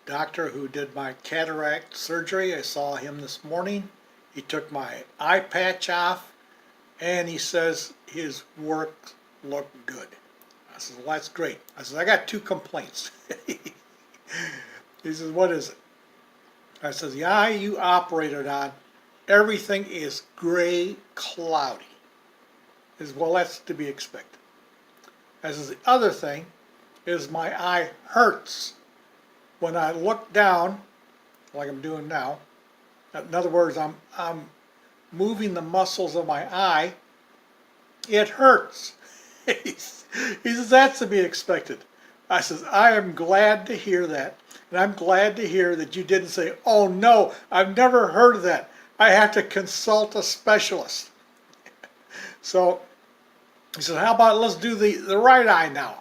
doctor who did my cataract surgery. I saw him this morning. He took my eye patch off and he says his work looked good. I said, well, that's great. I said, I got two complaints. He says, what is it? I says, the eye you operated on, everything is gray, cloudy. He says, well, that's to be expected. I says, the other thing is my eye hurts when I look down, like I'm doing now. In other words, I'm moving the muscles of my eye. It hurts. He says, that's to be expected. I says, I am glad to hear that. And I'm glad to hear that you didn't say, oh no, I've never heard of that. I have to consult a specialist. So he said, how about let's do the right eye now,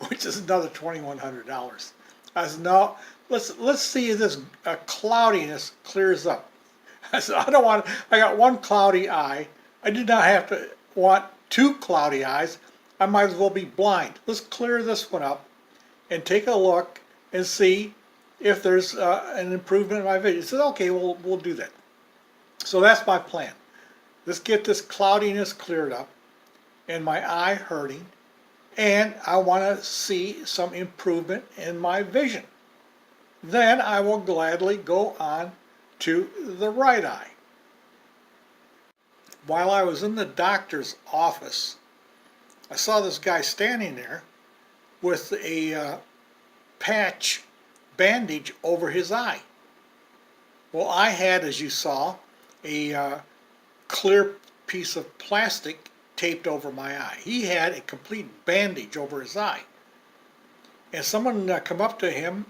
which is another $2,100. I said, no, let's see if this cloudiness clears up. I said, I don't want, I got one cloudy eye. I did not have to want two cloudy eyes. I might as well be blind. Let's clear this one up and take a look and see if there's an improvement in my vision. He said, okay, we'll do that. So that's my plan. Let's get this cloudiness cleared up and my eye hurting, and I want to see some improvement in my vision. Then I will gladly go on to the right eye. While I was in the doctor's office, I saw this guy standing there with a patch bandage over his eye. Well, I had, as you saw, a clear piece of plastic taped over my eye. He had a complete bandage over his eye. And someone come up to him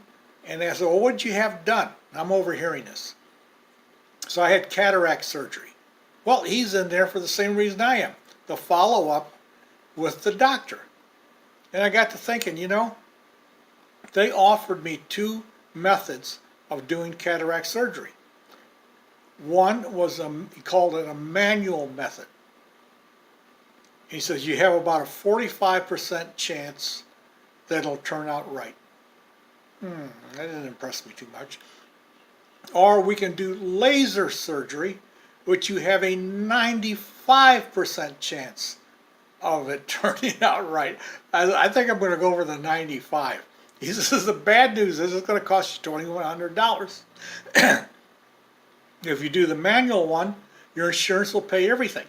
and asked, well, what'd you have done? I'm overhearing this. So I had cataract surgery. Well, he's in there for the same reason I am, the follow-up with the doctor. And I got to thinking, you know, they offered me two methods of doing cataract surgery. One was, he called it a manual method. He says you have about a 45% chance that it'll turn out right. That didn't impress me too much. Or we can do laser surgery, which you have a 95% chance of it turning out right. I think I'm going to go over the 95. He says the bad news is it's going to cost you $2,100. If you do the manual one, your insurance will pay everything.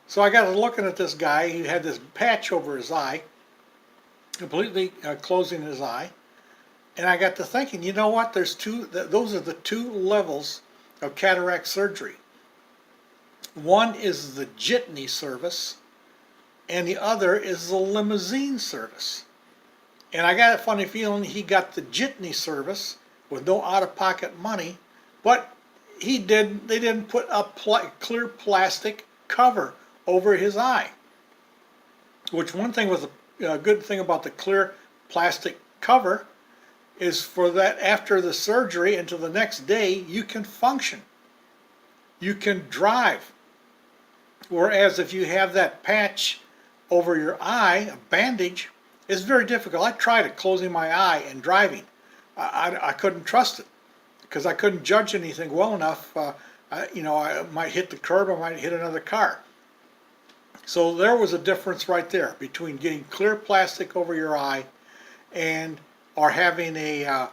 So I got to looking at this guy. He had this patch over his eye, completely closing his eye. And I got to thinking, you know what? Those are the two levels of cataract surgery. One is the jitney service, and the other is the limousine service. And I got a funny feeling he got the jitney service with no out-of-pocket money, but they didn't put a clear plastic cover over his eye. Which one thing was a good thing about the clear plastic cover is for that after the surgery until the next day you can function. You can drive. Whereas if you have that patch over your eye, a bandage, it's very difficult. I tried it, closing my eye and driving. I couldn't trust it because I couldn't judge anything well enough. I might hit the curb, I might hit another car. So there was a difference right there between getting clear plastic over your eye or having a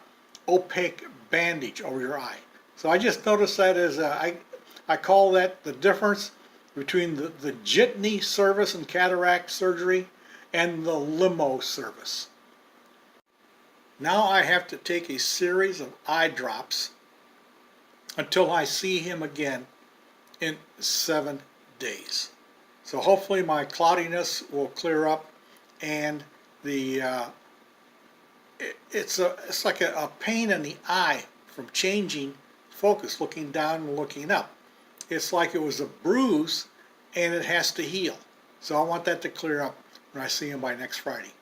opaque bandage over your eye. So I just noticed that as I call that the difference between the jitney service and cataract surgery and the limo service. Now I have to take a series of eye drops until I see him again in 7 days. So hopefully my cloudiness will clear up, and it's like a pain in the eye from changing focus, looking down and looking up. It's like it was a bruise and it has to heal. So I want that to clear up when I see him by next Friday.